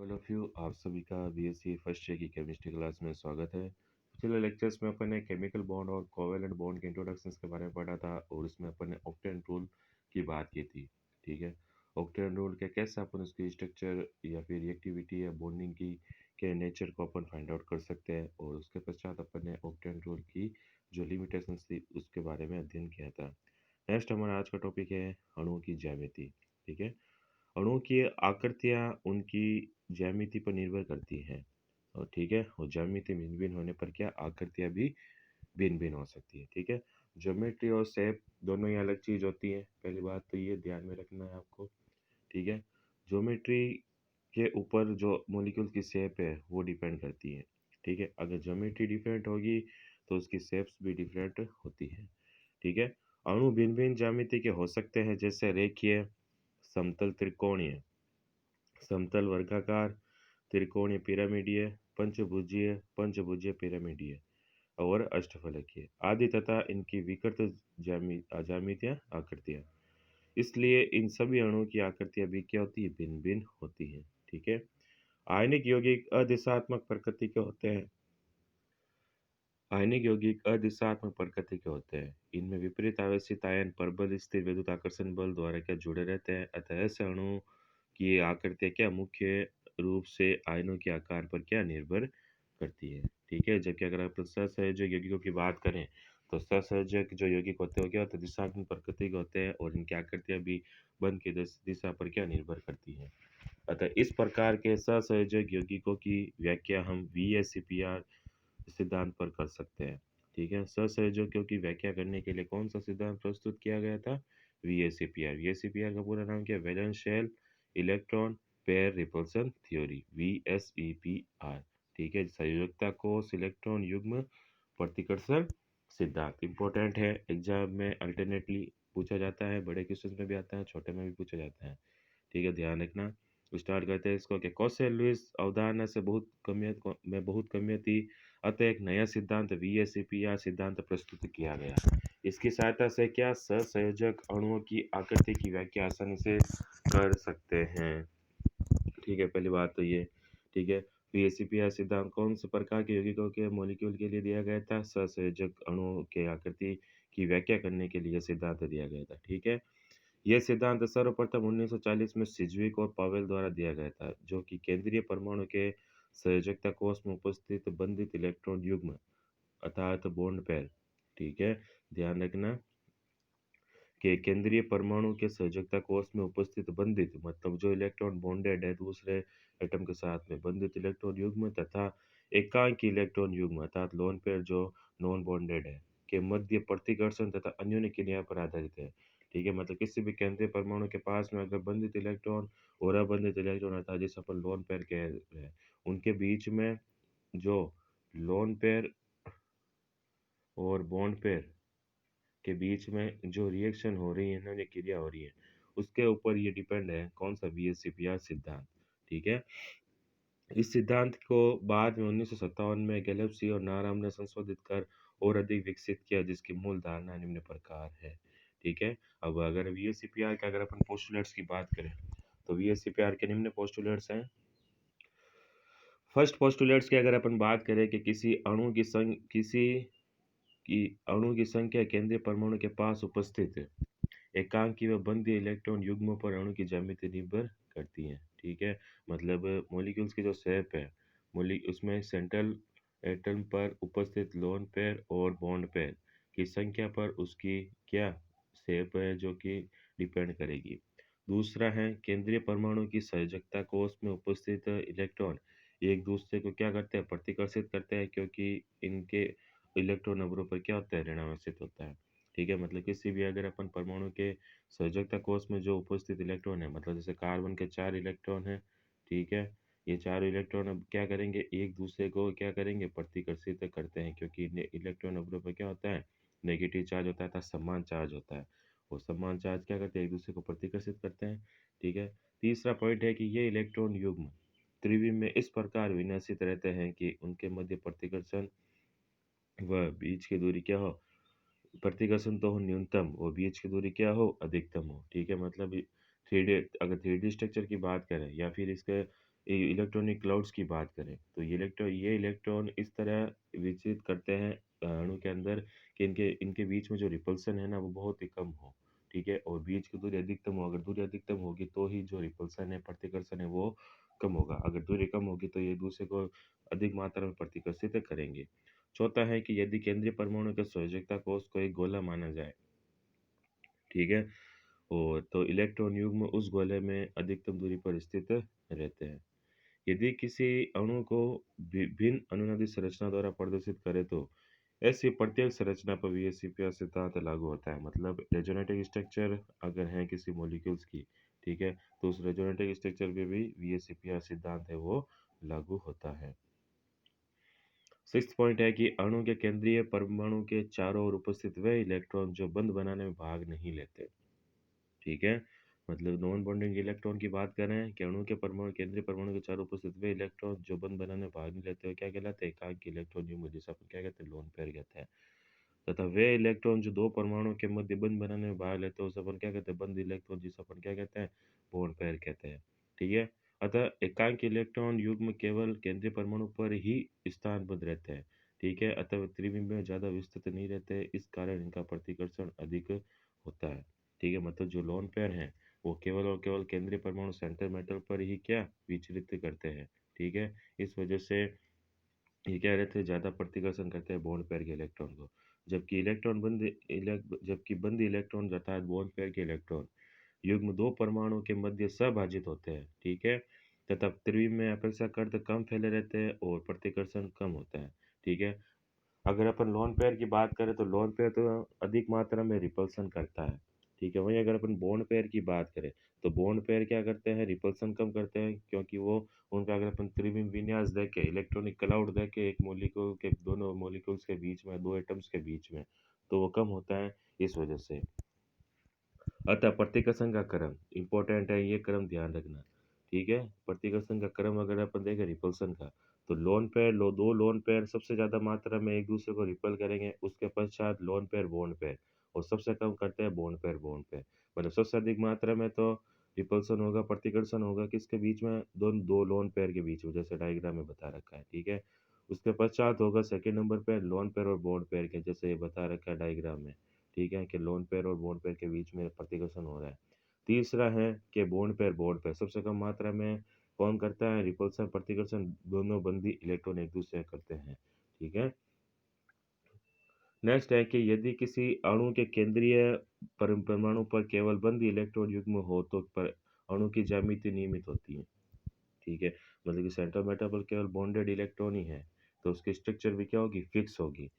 All of you, आप सभी का बीएससी फर्स्ट ईयर की केमिस्ट्री क्लास में स्वागत है। पिछले लेक्चर्स में अपन ने केमिकल बॉन्ड और कोवेलेंट बॉन्ड के इंट्रोडक्शंस के बारे में पढ़ा था और उसमें अपन ने ऑक्टेन रूल की बात की थी। ठीक है, ऑक्टेन रूल के कैसे अपन उसकी स्ट्रक्चर या फिर रिएक्टिविटी या बॉन्डिंग की के नेचर को अपन फाइंड आउट कर सकते हैं, और उसके पश्चात अपन ने ऑक्टेन रूल की जो लिमिटेशंस थी उसके बारे में अध्ययन किया था। नेक्स्ट हमारा आज का टॉपिक है अणुओं की ज्यामिति। ठीक है, अणुओं की आकृतियाँ उनकी ज्यामिति पर निर्भर करती हैं। और ठीक है, और ज्यामिति भिन्न भिन्न होने पर क्या आकृतियाँ भी भिन्न भिन्न हो सकती है। ठीक है, ज्योमेट्री और शेप दोनों ही अलग चीज होती है, पहली बात तो ये ध्यान में रखना है आपको। ठीक है, ज्योमेट्री के ऊपर जो मॉलिक्यूल की शेप है वो डिपेंड करती है। ठीक है, अगर ज्योमेट्री डिफरेंट होगी तो उसकी शेप्स भी डिफरेंट होती है। ठीक है, अणु भिन्न भिन्न ज्यामिति के हो सकते हैं, जैसे रेखीय, समतल त्रिकोणीय, समतल वर्गाकार, त्रिकोणीय पिरामिडीय, पंचभुजीय पंचभुजीय पिरामिडीय और अष्टफलकीय आदि, तथा इनकी विकृत ज्यामितीय आकृतियां। इसलिए इन सभी अणुओं की आकृतियां भी क्या होती है, भिन्न भिन्न होती हैं। ठीक है, आयनिक यौगिक अदिशात्मक प्रकृति के होते हैं। आयनिक यौगिक अदिशात्मक प्रकृति के होते हैं। इनमें विपरीत आवेशित आयन प्रबल स्थिर विद्युत आकर्षण बल द्वारा क्या जुड़े रहते हैं। अतः ऐसे अणु की आकृतियाँ क्या मुख्य रूप से आयनों के आकार पर क्या निर्भर करती है। ठीक है, जबकि अगर आप सहसंयोजक यौगिकों की बात करें तो सहसंयोजक जो यौगिक होते हैं वो क्या होते हैं, दिशात्मक प्रकृति के होते हैं, और इनकी आकृतियाँ भी बंध की दिशा पर क्या निर्भर करती है। अतः इस प्रकार के सहसंयोजक यौगिकों की व्याख्या हम VSEPR सिद्धांत पर कर सकते हैं। ठीक है, सहसंयोजकों की व्याख्या करने के लिए कौन सा सिद्धांत प्रस्तुत किया गया था, VSEPR। VSEPR का पूरा नाम क्या है, valence shell electron pair repulsion theory, VSEPR। ठीक है, संयोजकता कोष इलेक्ट्रॉन युग्म प्रतिकर्षण सिद्धांत इंपॉर्टेंट है, एग्जाम में अल्टरनेटली पूछा जाता है, बड़े क्वेश्चन में भी आता है, छोटे में भी पूछा जाता है। ठीक है, ध्यान रखना। स्टार्ट करते हैं इसको कि कौशल लुईस अवधारणा से बहुत कमियां थी, अतः एक नया सिद्धांत VSEPR सिद्धांत प्रस्तुत किया गया। इसकी सहायता से क्या सहसंयोजक अणुओं की आकृति की व्याख्या आसानी से कर सकते हैं। ठीक है, पहली बात तो ये। ठीक है, VSEPR सिद्धांत कौन से प्रकार के यौगिकों के मॉलिक्यूल के लिए दिया गया था, सहसंयोजक अणुओं के आकृति की व्याख्या करने के लिए सिद्धांत दिया गया था। ठीक है, यह सिद्धांत सर्वप्रथम 1940 में सिज्विक और पावेल द्वारा दिया गया था, जो कि केंद्रीय परमाणु के संयोजकता कोष में उपस्थित बंधित इलेक्ट्रॉन युग्म अर्थात बॉन्ड पेयर। ठीक है, ध्यान रखना कि केंद्रीय परमाणु के संयोजकता कोष में उपस्थित बंधित मतलब जो इलेक्ट्रॉन बॉन्डेड है दूसरे एटम के साथ में, बंधित इलेक्ट्रॉन युग्म तथा एकांकी इलेक्ट्रॉन युग्म अर्थात लोन पेयर जो नॉन बॉन्डेड है के मध्य प्रतिकर्षण तथा अन्योन्य क्रिया पर आधारित है। ठीक है, मतलब किसी भी केंद्रीय परमाणु के पास में अगर बंधित इलेक्ट्रॉन और अबंधित इलेक्ट्रॉन अर्थात जिसे अपन लोन पेयर कह रहे हैं, उनके बीच में जो लोन पेयर और बॉन्ड पेयर के बीच में जो रिएक्शन हो रही है ना, जो क्रिया हो रही है, उसके ऊपर ये डिपेंड है कौन सा VSEPR सिद्धांत। ठीक है, इस सिद्धांत को बाद में 1957 में गैलेप्सी और नाराम ने संशोधित कर और अधिक विकसित किया, जिसकी मूल धारणा निम्न प्रकार है। ठीक है, अब अगर VSEPR के अगर अपन पोस्टुलेट्स की बात करें तो VSEPR के निम्न पोस्टुलेट्स हैं। फर्स्ट पोस्टुलेट्स की अगर अपन बात करें कि किसी की अणु की संख्या केंद्रीय परमाणु के पास उपस्थित एकांकी व बंधी इलेक्ट्रॉन युग्मों पर अणु की ज्यामिति निर्भर करती है। ठीक है, मतलब मॉलिक्यूल्स की जो शेप है, मोली उसमें सेंट्रल एटम पर उपस्थित लोन पेयर और बॉन्ड पेयर की संख्या पर उसकी क्या शेप है जो कि डिपेंड करेगी। दूसरा है केंद्रीय परमाणु की संयोजकता कोष में उपस्थित इलेक्ट्रॉन एक दूसरे को क्या करते हैं, प्रतिकर्षित करते हैं, क्योंकि इनके इलेक्ट्रॉन नंबरों पर क्या होता है, ऋणावेशित होता है। ठीक है, मतलब किसी भी अगर अपन परमाणु के संयोजकता कोष में जो उपस्थित इलेक्ट्रॉन है, मतलब जैसे कार्बन के 4 इलेक्ट्रॉन है। ठीक है, ये चारों इलेक्ट्रॉन अब क्या करेंगे, एक दूसरे को क्या करेंगे, प्रतिकर्षित करते हैं, क्योंकि इलेक्ट्रॉन नंबरों पर क्या होता है, नेगेटिव चार्ज होता है, समान चार्ज होता है। और समान चार्ज क्या करते हैं, एक दूसरे को प्रतिकर्षित करते हैं। ठीक है, तीसरा पॉइंट है कि ये इलेक्ट्रॉन युग्म त्रिविम में इस प्रकार विन्यासित रहते हैं कि उनके मध्य प्रतिकर्षण व बीच की दूरी क्या हो, प्रतिकर्षण तो हो न्यूनतम और बीच की दूरी क्या हो, अधिकतम हो। ठीक है, मतलब 3D, अगर 3D स्ट्रक्चर की बात करें या फिर इसके इलेक्ट्रॉनिक क्लाउड्स की बात करें तो ये इलेक्ट्रॉन इस तरह विचरित करते हैं अणु के अंदर कि इनके इनके बीच में जो रिपल्सन है ना वो बहुत ही कम हो, ठीक है? और बीच की दूरी अधिकतम हो, अगर दूरी अधिकतम होगी तो ही जो रिपल्सन है, प्रतिकर्षण है वो कम होगा। अगर दूरी कम होगी तो ये एक-दूसरे को अधिक मात्रा में प्रतिकर्षित करेंगे। चौथा है कि यदि केंद्रीय परमाणु के संयोजकता कोष को एक गोला माना जाए, ठीक है? और तो इलेक्ट्रॉन युग्म उस गोले में अधिकतम दूरी पर स्थित रहते हैं। यदि किसी अणु को विभिन्न अनुनादी संरचना द्वारा प्रदर्शित करें तो ऐसी प्रत्येक संरचना पर वीएसईपीआर सिद्धांत लागू होता है। मतलब रेजोनेटिक स्ट्रक्चर अगर है किसी मॉलिक्यूल्स की, ठीक है, तो उस रेजोनेटिक स्ट्रक्चर पे भी वीएसईपीआर सिद्धांत है वो लागू होता है। सिक्स्थ पॉइंट है कि अणु के केंद्रीय परमाणु के चारों ओर उपस्थित वे इलेक्ट्रॉन जो बंध बनाने में भाग नहीं लेते, ठीक है? मतलब नॉन बॉन्डिंग इलेक्ट्रॉन की बात कर रहे हैं कि अणु के परमाणु केंद्रीय परमाणु के चारों उपस्थित वे इलेक्ट्रॉन जो बंध बनाने में भाग नहीं लेते, वो क्या कहलाते हैं? एकाकी इलेक्ट्रॉन युग्म, जिसे अपन क्या कहते हैं? लोन पेयर कहते हैं। तथा वे इलेक्ट्रॉन जो दो परमाणुओं के मध्य बंध बनाने में भाग लेते हैं, उसे अपन क्या कहते हैं? बंध इलेक्ट्रॉन, जिसे अपन क्या कहते हैं? बॉन्ड पेयर कहते हैं, ठीक है? अतः एकांक इलेक्ट्रॉन युग्म केवल केंद्रीय परमाणु पर ही स्थानबद्ध रहते हैं, ठीक है? अतः वे त्रिविम में ज्यादा विस्तृत नहीं रहते, इस कारण इनका प्रतिकर्षण अधिक होता है, ठीक है? मतलब जो लोन पेयर हैं वो केवल और केवल केंद्रीय परमाणु सेंटर मेटल पर ही क्या विचलित करते हैं, ठीक है? इस वजह से ये क्या रहते हैं, ज़्यादा प्रतिकर्षण करते हैं बॉन्ड पेयर के इलेक्ट्रॉन को। जबकि बंद इलेक्ट्रॉन अर्थात बॉन्ड पेयर के इलेक्ट्रॉन युग्म दो परमाणु के मध्य सभाजित होते हैं, ठीक है? तथा त्रिविम में अपेक्षाकृत कम फैले रहते हैं और प्रतिकर्षण कम होता है, ठीक है? अगर अपन लोन पेयर की बात करें तो लोन पेयर तो अधिक मात्रा में रिपल्सन करता है, ठीक है? वहीं अगर अपन बॉन्ड पेयर की बात करें तो बॉन्ड पेयर क्या करते हैं? रिपल्सन कम करते हैं, क्योंकि वो उनका अगर अपन त्रिविम विन्यास देखें, इलेक्ट्रॉनिक क्लाउड देखें एक मॉलिक्यूल के, दोनों मॉलिक्यूल्स के बीच में, दो एटम्स के बीच में, तो वो कम होता है इस वजह से। अतः प्रतिकर्षण का क्रम इंपॉर्टेंट है, ये क्रम ध्यान रखना, ठीक है? प्रतिकर्षण का क्रम अगर अपन देखें रिपल्सन का, तो दो लोन पेयर सबसे ज्यादा मात्रा में एक दूसरे को रिपल करेंगे, उसके पश्चात लोन पेयर बॉन्ड पेयर, और सबसे कम करते हैं बॉन्ड पेयर। मतलब सबसे अधिक मात्रा में तो रिपल्सन होगा, प्रतिकर्षण होगा किसके बीच में? दो लोन पेयर के बीच में, जैसे डायग्राम में बता रखा है, ठीक है? उसके पश्चात होगा सेकेंड नंबर पे लोन पेयर और बॉन्ड पेयर के, जैसे ये बता रखा है डायग्राम में, ठीक है, कि लोन पेयर और बॉन्ड पेयर के बीच में प्रतिकर्षण हो रहा है। तीसरा है कि बॉन्ड पेयर सबसे कम मात्रा में कौन करता है? रिपल्सन, प्रतिकर्षण दोनों बंधी इलेक्ट्रॉन एक दूसरे से करते हैं, ठीक है? नेक्स्ट है कि यदि किसी अणु के केंद्रीय परमाणु पर केवल बंधी इलेक्ट्रॉन युग्म हो तो पर अणु की ज्यामिति नियमित होती है, ठीक है? मतलब कि सेंटर मेटल पर केवल बॉन्डेड इलेक्ट्रॉन ही है, तो उसकी स्ट्रक्चर भी क्या होगी? फिक्स होगी।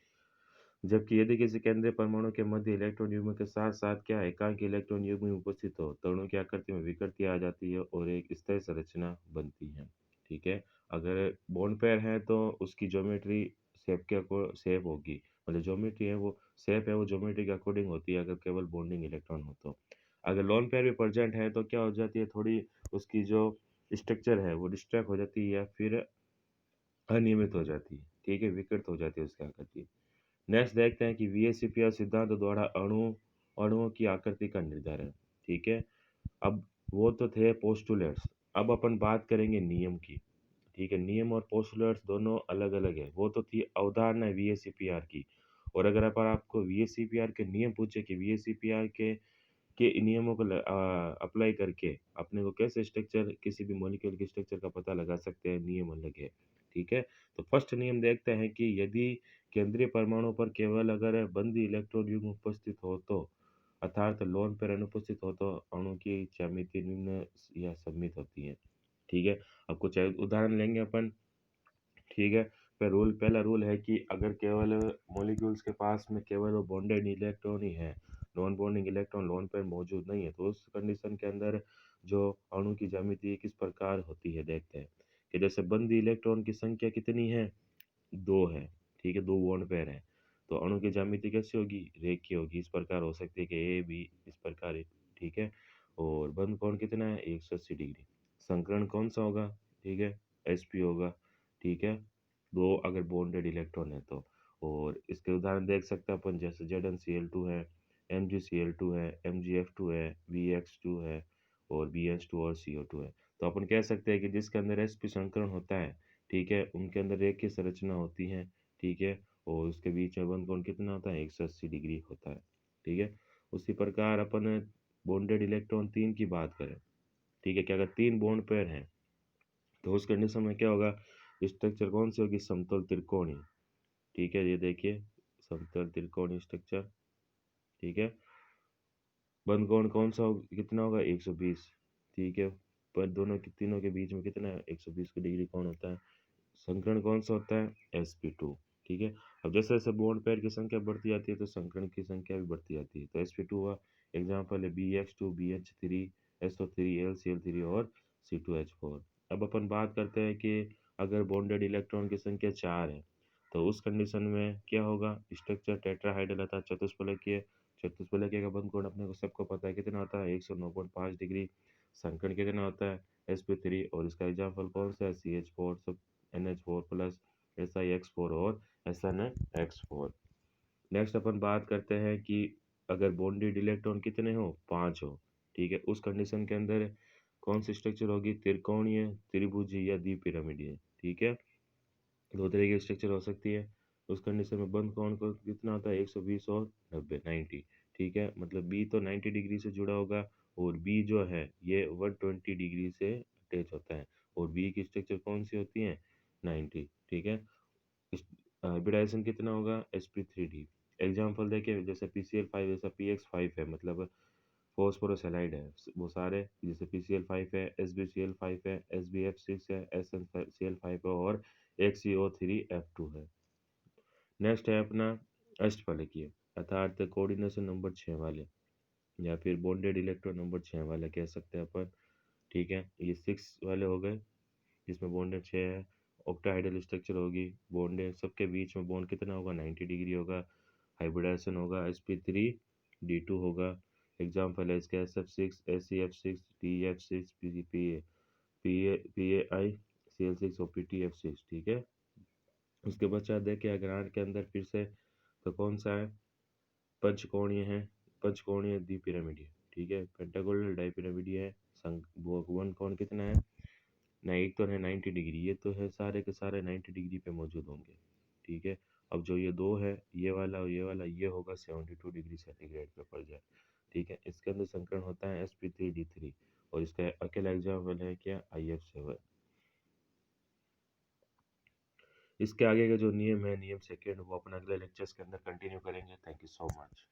जबकि यदि किसी केंद्रीय परमाणु के मध्य इलेक्ट्रॉन युग्म के साथ साथ क्या एकांक इलेक्ट्रॉन युग्म उपस्थित हो, तो अणु की आकृति में विकृति आ जाती है और एक स्थायी संरचना बनती है, ठीक है? अगर बॉन्ड पेयर है तो उसकी ज्योमेट्री शेप होगी, मतलब ज्योमेट्री है वो, शेप है वो ज्योमेट्री के अकॉर्डिंग होती है, अगर केवल बॉन्डिंग इलेक्ट्रॉन हो तो। अगर लोन पेयर भी प्रेजेंट है तो क्या हो जाती है, थोड़ी उसकी जो स्ट्रक्चर है वो डिस्ट्रैक्ट हो जाती है या फिर अनियमित हो जाती है, ठीक है? विकृत हो जाती है उसकी आकृति। नेक्स्ट देखते हैं कि वीएसीपीआर सिद्धांत द्वारा अणुओं की आकृति का निर्धारण, ठीक है? अब वो तो थे पोस्टुलेट्स, अब अपन बात करेंगे नियम की, ठीक है? नियम और पोस्टुलेट्स दोनों अलग अलग है, वो तो थी अवधारणा वीएसीपीआर की। और अगर अपन आपको वीएसीपीआर के नियम पूछे कि वीएसीपीआर के नियमों को अप्लाई करके अपने को कैसे स्ट्रक्चर, किसी भी मॉलिक्यूल के स्ट्रक्चर का पता लगा सकते हैं, नियम अलग है, ठीक है? तो फर्स्ट नियम देखते हैं कि यदि केंद्रीय परमाणु पर केवल अगर बंदी इलेक्ट्रॉन युग्म उपस्थित हो तो, अर्थात लोन पेयर अनुपस्थित हो तो अणु की ज्यामिति निम्न या सममित होती है, ठीक है? अब कुछ उदाहरण लेंगे अपन, ठीक है? पहला रूल है कि अगर केवल मॉलिक्यूल्स के पास में केवल वो बॉन्डेड इलेक्ट्रॉन ही है, non bonding electron lone pair मौजूद नहीं है, तो उस कंडीशन के अंदर जो अणु की ज्यामिति किस प्रकार होती है देखते हैं। कि जैसे बंदी इलेक्ट्रॉन की संख्या कितनी है? 2 है, ठीक है? 2 बॉन्ड पेयर है, तो अणु की ज्यामिति कैसी होगी? रेखीय होगी, इस प्रकार हो सकती है कि ए बी इस प्रकार है, ठीक है? और बंद कोण कितना है? 180 डिग्री। संकरण कौन सा होगा? ठीक है, sp होगा, ठीक है? 2 अगर बॉन्डेड इलेक्ट्रॉन है तो। और इसके उदाहरण देख सकते हैं अपन, जैसे ZnCl2 है, MgCl2 है, MgF2 है, VX2 है और BH2 और CO2 है। तो अपन कह सकते हैं कि जिसके अंदर sp संकरण होता है, ठीक है, उनके अंदर रेखीय संरचना होती है, ठीक है, और उसके बीच में बंध कोण कितना होता है, 180 डिग्री होता है, ठीक है। उसी प्रकार अपन बॉन्डेड इलेक्ट्रॉन 3 की बात करें, ठीक है, कि अगर 3 बॉन्ड पेयर हैं तो उस कंडीशन में क्या होगा, स्ट्रक्चर कौन सी होगी, समतल त्रिकोणीय, ठीक है, ये देखिए समतल त्रिकोणीय स्ट्रक्चर, ठीक है। बंद कोण कौन सा कितना होगा, 120, ठीक है, पर दोनों के तीनों के बीच में कितना है, 120 की डिग्री कौन होता है, संकरण कौन सा होता है, sp2, ठीक है। अब जैसे जैसे बॉन्ड पेयर की संख्या बढ़ती जाती है तो संकरण की संख्या भी बढ़ती जाती है, तो sp2 हुआ, एग्जाम्पल है bx2 bh3 so3 lcl3 और c2h4। अब अपन बात करते हैं कि अगर बॉन्डेड इलेक्ट्रॉन की संख्या 4 है तो उस कंडीशन में क्या होगा, स्ट्रक्चर टेट्राहाइड्रल अर्थात चतुष्फलकीय, चतुष्फलकीय का बंध कोण अपने को सबको पता है कितना होता है, 109.5 डिग्री। संकरण कितना होता है, sp3, और इसका एग्जाम्पल कौन सा है, ch4, सब NH4 प्लस SiX4 और SnX4। नेक्स्ट अपन बात करते हैं कि अगर बॉन्डेड इलेक्ट्रॉन कितने हो, 5 हो, ठीक है, उस कंडीशन के अंदर कौन सी स्ट्रक्चर होगी, त्रिकोणीय, त्रिभुजी या द्विपिरामिडीय, ठीक है। दो तरह की स्ट्रक्चर हो सकती है। उस कंडीशन में बंद कोण को कितना होता है, 120 और 90, 90, ठीक है, मतलब बी तो 90 डिग्री से जुड़ा होगा और बी जो है ये 120 डिग्री से अटैच होता है, और बी की स्ट्रक्चर कौन सी होती है, 90, ठीक है। हाइब्रिडाइजेशन कितना होगा, sp3d। एग्जाम्पल देखिए, जैसे PCl5 जैसा px5 है, मतलब फॉस्फोरस है, वो सारे, जैसे PCl5 है, SbCl5 है, SbF6 है, SnCl5 है और एक CO3F2 है। नेक्स्ट है अपना अष्टफलकीय, अर्थात कोऑर्डिनेशन नंबर 6 वाले, या फिर बॉन्डेड इलेक्ट्रॉन नंबर 6 वाले कह सकते हैं अपन, ठीक है। ये 6 वाले हो गए जिसमें बॉन्डेड 6 है, ऑक्टाहाइड्रल स्ट्रक्चर होगी, बॉन्डेड सबके बीच में बॉन्ड कितना होगा, 90 डिग्री होगा, हाइब्रिडाइजेशन होगा, sp3d2 होगा, एग्जाम्पल है इसके SF6 SeF6 TF6 PAI CL6 और PTF6, ठीक है। उसके पश्चात देखिए अग्रहार के अंदर फिर से, तो कौन सा है, पंचकोणीय है, पंचकोणीय द्विपिरामिडीय, ठीक है, पेंटागोनल डाइपिरामिडीय है, वो वन कोण कितना है, ना एक तो है 90 डिग्री, ये तो है सारे के सारे 90 डिग्री पे मौजूद होंगे, ठीक है। अब जो ये दो है, ये वाला और ये वाला, ये होगा 72 डिग्री सेंटीग्रेड पे पड़ जाए, ठीक है। इसके अंदर संकरण होता है sp3d3, और इसका अकेला एग्जाम्पल है क्या, IF7। इसके आगे का जो नियम है, नियम सेकेंड, वो अपना अगले लेक्चर्स के अंदर कंटिन्यू करेंगे। Thank you so much.